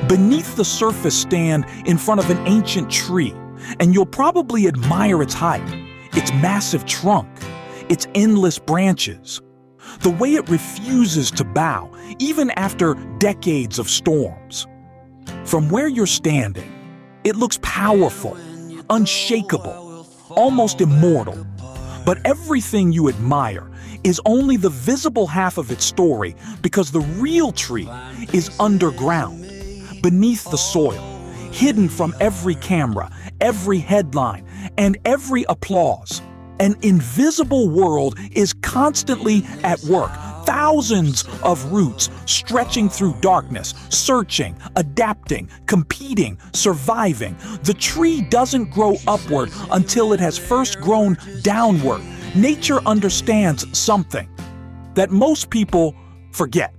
Beneath the surface, stand in front of an ancient tree, and you'll probably admire its height, its massive trunk, its endless branches, the way it refuses to bow, even after decades of storms. From where you're standing, it looks powerful, unshakable, almost immortal. But everything you admire is only the visible half of its story, because the real tree is underground, beneath the soil, hidden from every camera, every headline, and every applause. An invisible world is constantly at work. Thousands of roots stretching through darkness, searching, adapting, competing, surviving. The tree doesn't grow upward until it has first grown downward. Nature understands something that most people forget.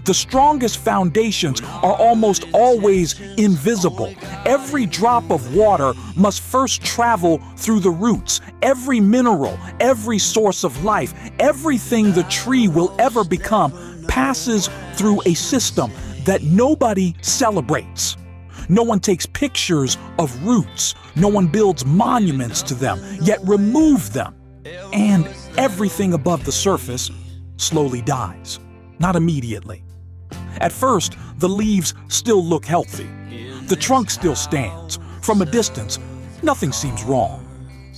The strongest foundations are almost always invisible. Every drop of water must first travel through the roots. Every mineral, every source of life, everything the tree will ever become passes through a system that nobody celebrates. No one takes pictures of roots. No one builds monuments to them, yet remove them. And everything above the surface slowly dies. Not immediately. At first, the leaves still look healthy. The trunk still stands. From a distance, nothing seems wrong.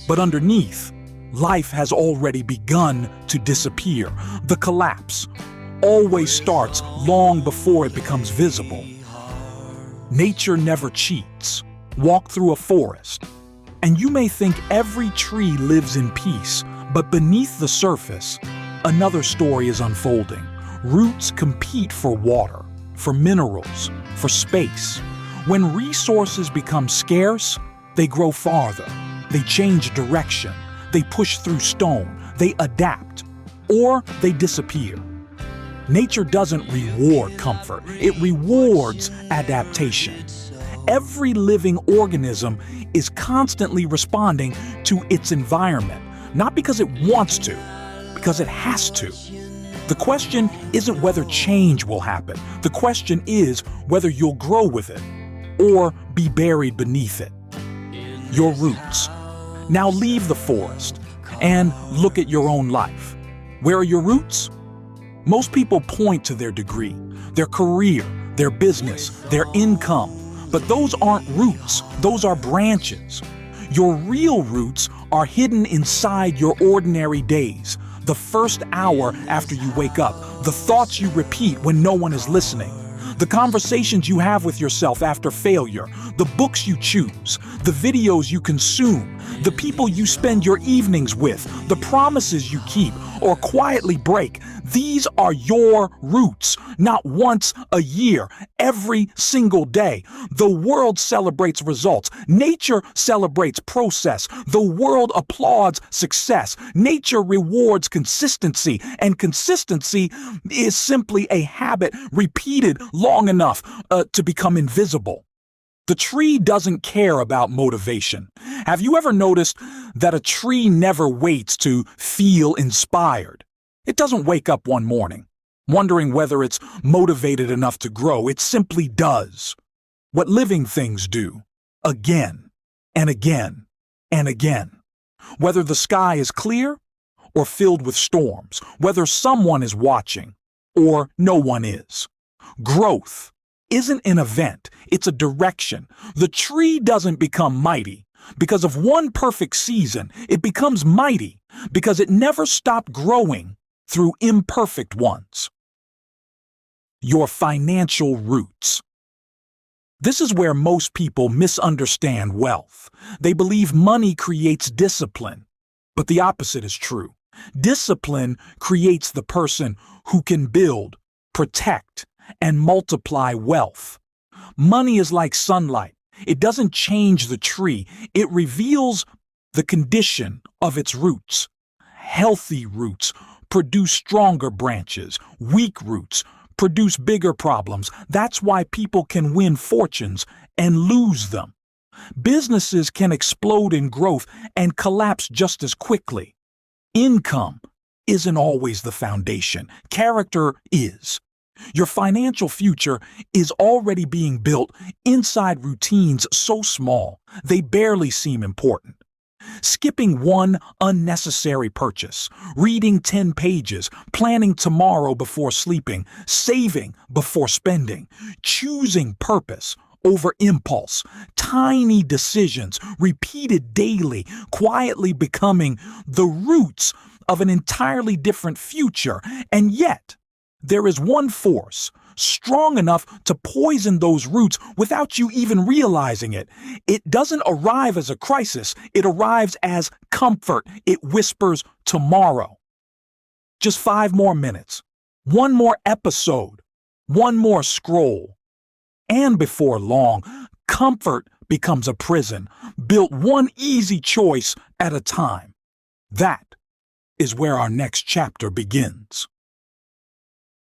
But underneath, life has already begun to disappear. The collapse always starts long before it becomes visible. Nature never cheats. Walk through a forest, and you may think every tree lives in peace, but beneath the surface, another story is unfolding. Roots compete for water, for minerals, for space. When resources become scarce, they grow farther. They change direction. They push through stone. They adapt. Or they disappear. Nature doesn't reward comfort. It rewards adaptation. Every living organism is constantly responding to its environment, not because it wants to, because it has to. The question isn't whether change will happen. The question is whether you'll grow with it or be buried beneath it. Your roots. Now leave the forest and look at your own life. Where are your roots? Most people point to their degree, their career, their business, their income. But those aren't roots. Those are branches. Your real roots are hidden inside your ordinary days. The first hour after you wake up, the thoughts you repeat when no one is listening, the conversations you have with yourself after failure, the books you choose, the videos you consume, the people you spend your evenings with, the promises you keep or quietly break. These are your roots, not once a year, every single day. The world celebrates results. Nature celebrates process. The world applauds success. Nature rewards consistency, and consistency is simply a habit repeated long enough to become invisible. The tree doesn't care about motivation. Have you ever noticed that a tree never waits to feel inspired? It doesn't wake up one morning, wondering whether it's motivated enough to grow. It simply does what living things do, again and again and again. Whether the sky is clear or filled with storms, whether someone is watching or no one is. Growth isn't an event, it's a direction. The tree doesn't become mighty because of one perfect season. It becomes mighty because it never stopped growing through imperfect ones. Your financial roots. This is where most people misunderstand wealth. They believe money creates discipline, but the opposite is true. Discipline creates the person who can build, protect, and multiply wealth. Money is like sunlight. It doesn't change the tree. It reveals the condition of its roots. Healthy roots produce stronger branches. Weak roots produce bigger problems. That's why people can win fortunes and lose them. Businesses can explode in growth and collapse just as quickly. Income isn't always the foundation. Character is. Your financial future is already being built inside routines so small they barely seem important. Skipping one unnecessary purchase, reading 10 pages, planning tomorrow before sleeping, saving before spending, choosing purpose over impulse, tiny decisions repeated daily, quietly becoming the roots of an entirely different future. And yet, there is one force strong enough to poison those roots without you even realizing it. It doesn't arrive as a crisis, it arrives as comfort. It whispers tomorrow. Just 5 more minutes, one more episode, one more scroll. And before long, comfort becomes a prison, built one easy choice at a time. That is where our next chapter begins.